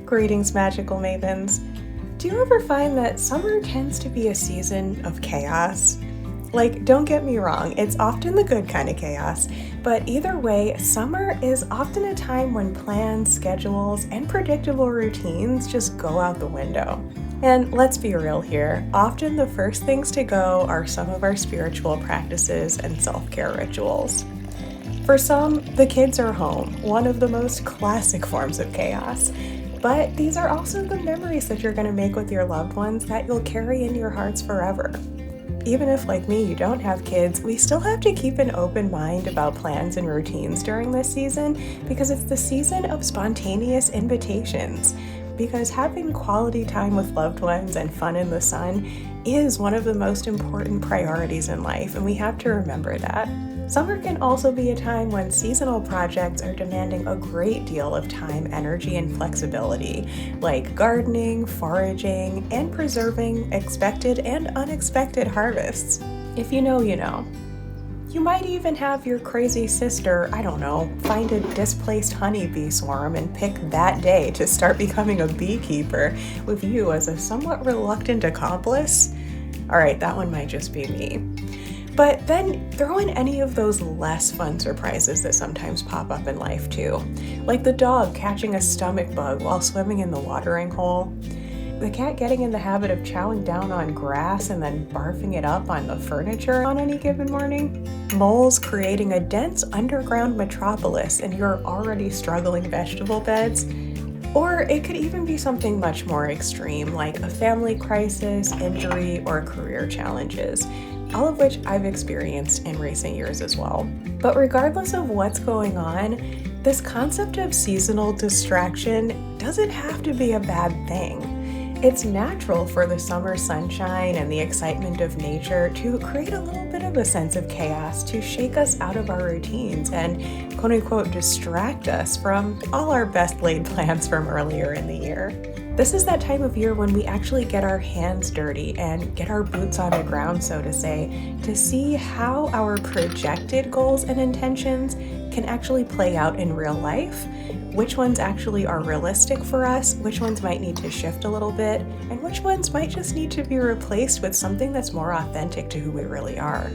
Greetings, magical mavens. Do you ever find that summer tends to be a season of chaos? Like, don't get me wrong, it's often the good kind of chaos, but either way, summer is often a time when plans, schedules, and predictable routines just go out the window. And let's be real here, often the first things to go are some of our spiritual practices and self-care rituals. For some, the kids are home, one of the most classic forms of chaos. But these are also the memories that you're going to make with your loved ones that you'll carry in your hearts forever. Even if, like me, you don't have kids, we still have to keep an open mind about plans and routines during this season because it's the season of spontaneous invitations. Because having quality time with loved ones and fun in the sun is one of the most important priorities in life, and we have to remember that. Summer can also be a time when seasonal projects are demanding a great deal of time, energy, and flexibility, like gardening, foraging, and preserving expected and unexpected harvests. If you know, you know. You might even have your crazy sister, find a displaced honeybee swarm and pick that day to start becoming a beekeeper with you as a somewhat reluctant accomplice. Alright, that one might just be me. But then throw in any of those less fun surprises that sometimes pop up in life too, like the dog catching a stomach bug while swimming in the watering hole, the cat getting in the habit of chowing down on grass and then barfing it up on the furniture on any given morning, moles creating a dense underground metropolis in your already struggling vegetable beds, or it could even be something much more extreme like a family crisis, injury, or career challenges, all of which I've experienced in recent years as well. But regardless of what's going on, this concept of seasonal distraction doesn't have to be a bad thing. It's natural for the summer sunshine and the excitement of nature to create a little bit of a sense of chaos, to shake us out of our routines and quote-unquote distract us from all our best laid plans from earlier in the year. This is that time of year when we actually get our hands dirty and get our boots on the ground, so to say, to see how our projected goals and intentions can actually play out in real life, which ones actually are realistic for us, which ones might need to shift a little bit, and which ones might just need to be replaced with something that's more authentic to who we really are.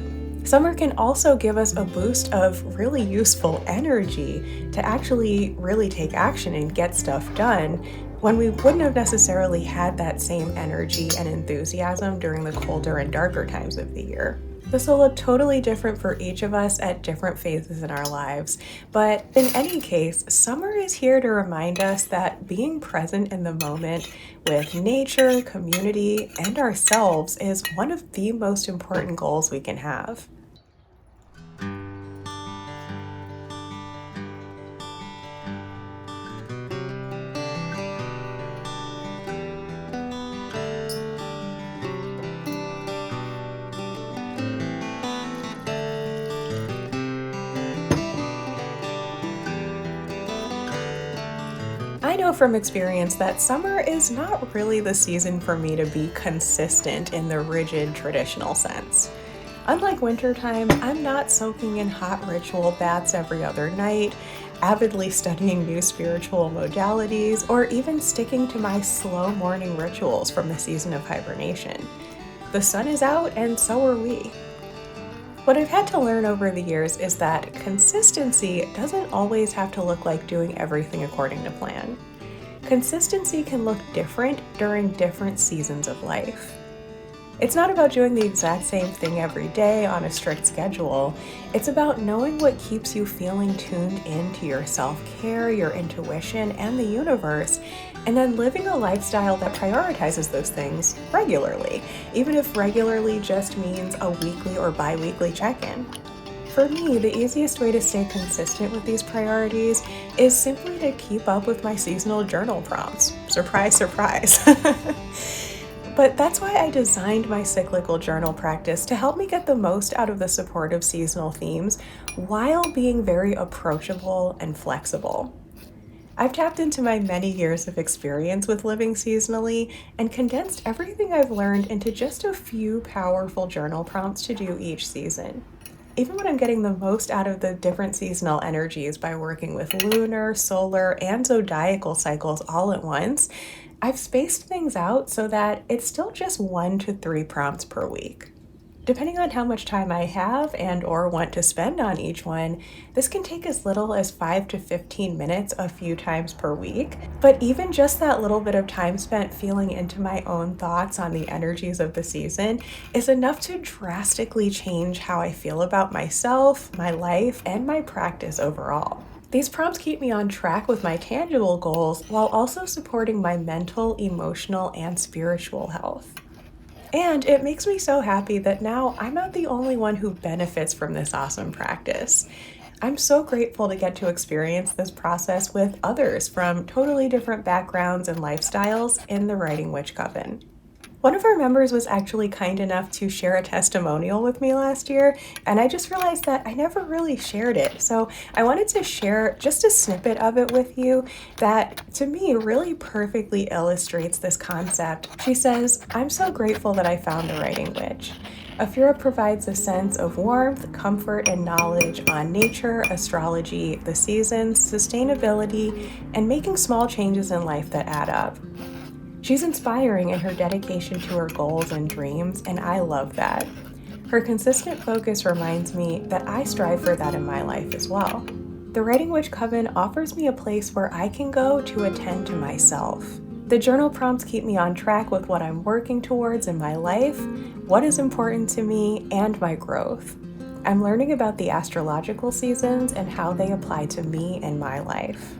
Summer can also give us a boost of really useful energy to actually really take action and get stuff done when we wouldn't have necessarily had that same energy and enthusiasm during the colder and darker times of the year. This will look totally different for each of us at different phases in our lives, but in any case, summer is here to remind us that being present in the moment with nature, community, and ourselves is one of the most important goals we can have. I know from experience that summer is not really the season for me to be consistent in the rigid traditional sense. Unlike wintertime, I'm not soaking in hot ritual baths every other night, avidly studying new spiritual modalities, or even sticking to my slow morning rituals from the season of hibernation. The sun is out and so are we. What I've had to learn over the years is that consistency doesn't always have to look like doing everything according to plan. Consistency can look different during different seasons of life. It's not about doing the exact same thing every day on a strict schedule. It's about knowing what keeps you feeling tuned into your self-care, your intuition, and the universe, and then living a lifestyle that prioritizes those things regularly, even if regularly just means a weekly or bi-weekly check-in. For me, the easiest way to stay consistent with these priorities is simply to keep up with my seasonal journal prompts. Surprise, surprise. But that's why I designed my cyclical journal practice to help me get the most out of the supportive seasonal themes while being very approachable and flexible. I've tapped into my many years of experience with living seasonally and condensed everything I've learned into just a few powerful journal prompts to do each season. Even when I'm getting the most out of the different seasonal energies by working with lunar, solar, and zodiacal cycles all at once, I've spaced things out so that it's still just 1 to 3 prompts per week. Depending on how much time I have and or want to spend on each one, this can take as little as 5 to 15 minutes a few times per week. But even just that little bit of time spent feeling into my own thoughts on the energies of the season is enough to drastically change how I feel about myself, my life, and my practice overall. These prompts keep me on track with my tangible goals while also supporting my mental, emotional, and spiritual health. And it makes me so happy that now I'm not the only one who benefits from this awesome practice. I'm so grateful to get to experience this process with others from totally different backgrounds and lifestyles in the Writing Witch Coven. One of our members was actually kind enough to share a testimonial with me last year, and I just realized that I never really shared it. So I wanted to share just a snippet of it with you that, to me, really perfectly illustrates this concept. She says, "I'm so grateful that I found the Writing Witch. Afura provides a sense of warmth, comfort, and knowledge on nature, astrology, the seasons, sustainability, and making small changes in life that add up. She's inspiring in her dedication to her goals and dreams, and I love that. Her consistent focus reminds me that I strive for that in my life as well. The Writing Witch Coven offers me a place where I can go to attend to myself. The journal prompts keep me on track with what I'm working towards in my life, what is important to me, and my growth. I'm learning about the astrological seasons and how they apply to me and my life."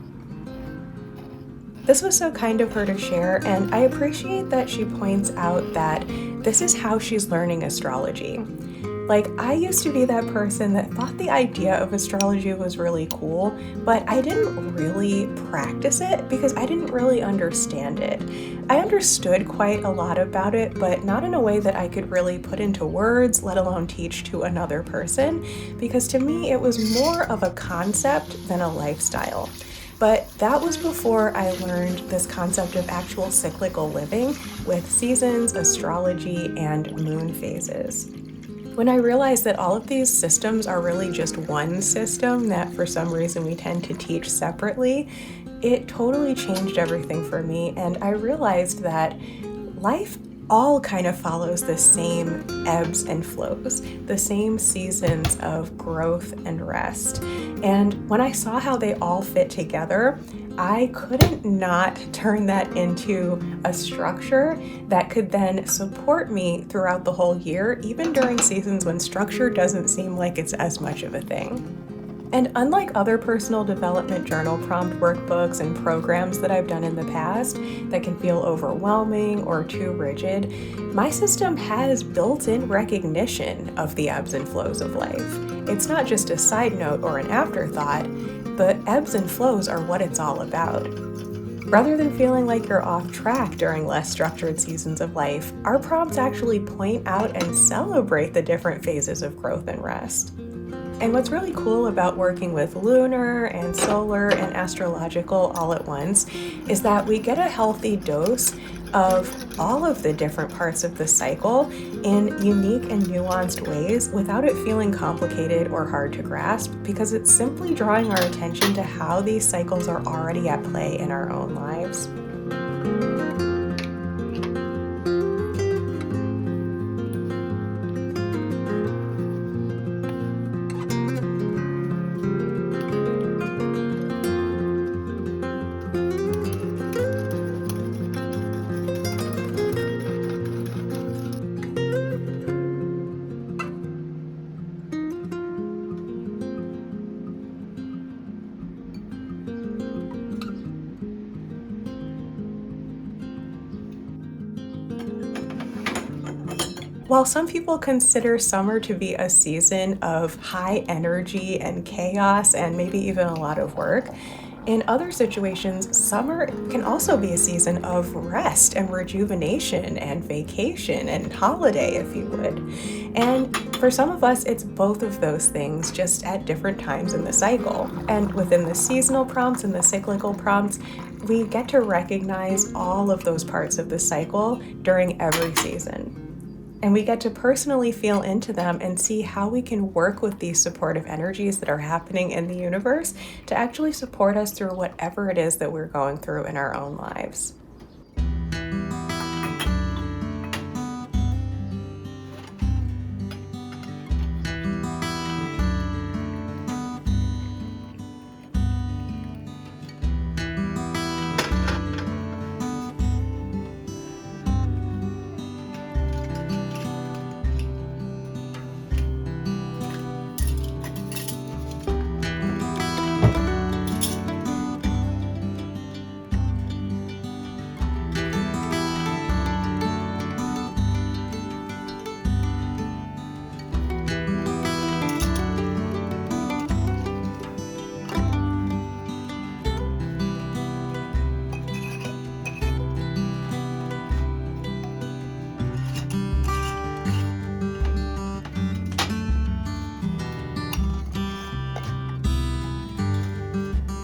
This was so kind of her to share, and I appreciate that she points out that this is how she's learning astrology. Like, I used to be that person that thought the idea of astrology was really cool, but I didn't really practice it because I didn't really understand it. I understood quite a lot about it, but not in a way that I could really put into words, let alone teach to another person, because to me it was more of a concept than a lifestyle. But that was before I learned this concept of actual cyclical living with seasons, astrology, and moon phases. When I realized that all of these systems are really just one system that for some reason we tend to teach separately, it totally changed everything for me, and I realized that life all kind of follows the same ebbs and flows, the same seasons of growth and rest. And when I saw how they all fit together, I couldn't not turn that into a structure that could then support me throughout the whole year, even during seasons when structure doesn't seem like it's as much of a thing. And unlike other personal development journal prompt workbooks and programs that I've done in the past that can feel overwhelming or too rigid, my system has built-in recognition of the ebbs and flows of life. It's not just a side note or an afterthought. The ebbs and flows are what it's all about. Rather than feeling like you're off track during less structured seasons of life, our prompts actually point out and celebrate the different phases of growth and rest. And what's really cool about working with lunar and solar and astrological all at once is that we get a healthy dose of all of the different parts of the cycle in unique and nuanced ways without it feeling complicated or hard to grasp, because it's simply drawing our attention to how these cycles are already at play in our own lives. While some people consider summer to be a season of high energy and chaos and maybe even a lot of work, in other situations, summer can also be a season of rest and rejuvenation and vacation and holiday, if you would. And for some of us, it's both of those things, just at different times in the cycle. And within the seasonal prompts and the cyclical prompts, we get to recognize all of those parts of the cycle during every season. And we get to personally feel into them and see how we can work with these supportive energies that are happening in the universe to actually support us through whatever it is that we're going through in our own lives.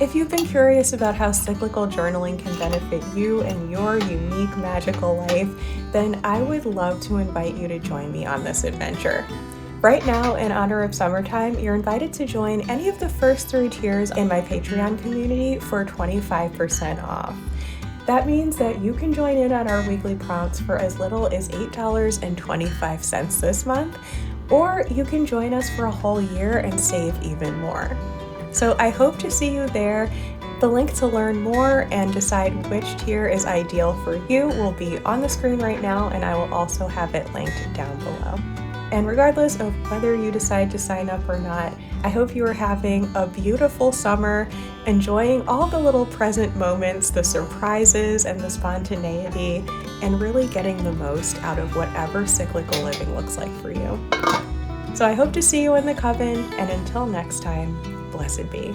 If you've been curious about how cyclical journaling can benefit you and your unique magical life, then I would love to invite you to join me on this adventure. Right now, in honor of summertime, you're invited to join any of the first 3 tiers in my Patreon community for 25% off. That means that you can join in on our weekly prompts for as little as $8.25 this month, or you can join us for a whole year and save even more. So I hope to see you there. The link to learn more and decide which tier is ideal for you will be on the screen right now, and I will also have it linked down below. And regardless of whether you decide to sign up or not, I hope you are having a beautiful summer, enjoying all the little present moments, the surprises and the spontaneity, and really getting the most out of whatever cyclical living looks like for you. So I hope to see you in the Coven, and until next time, blessed be.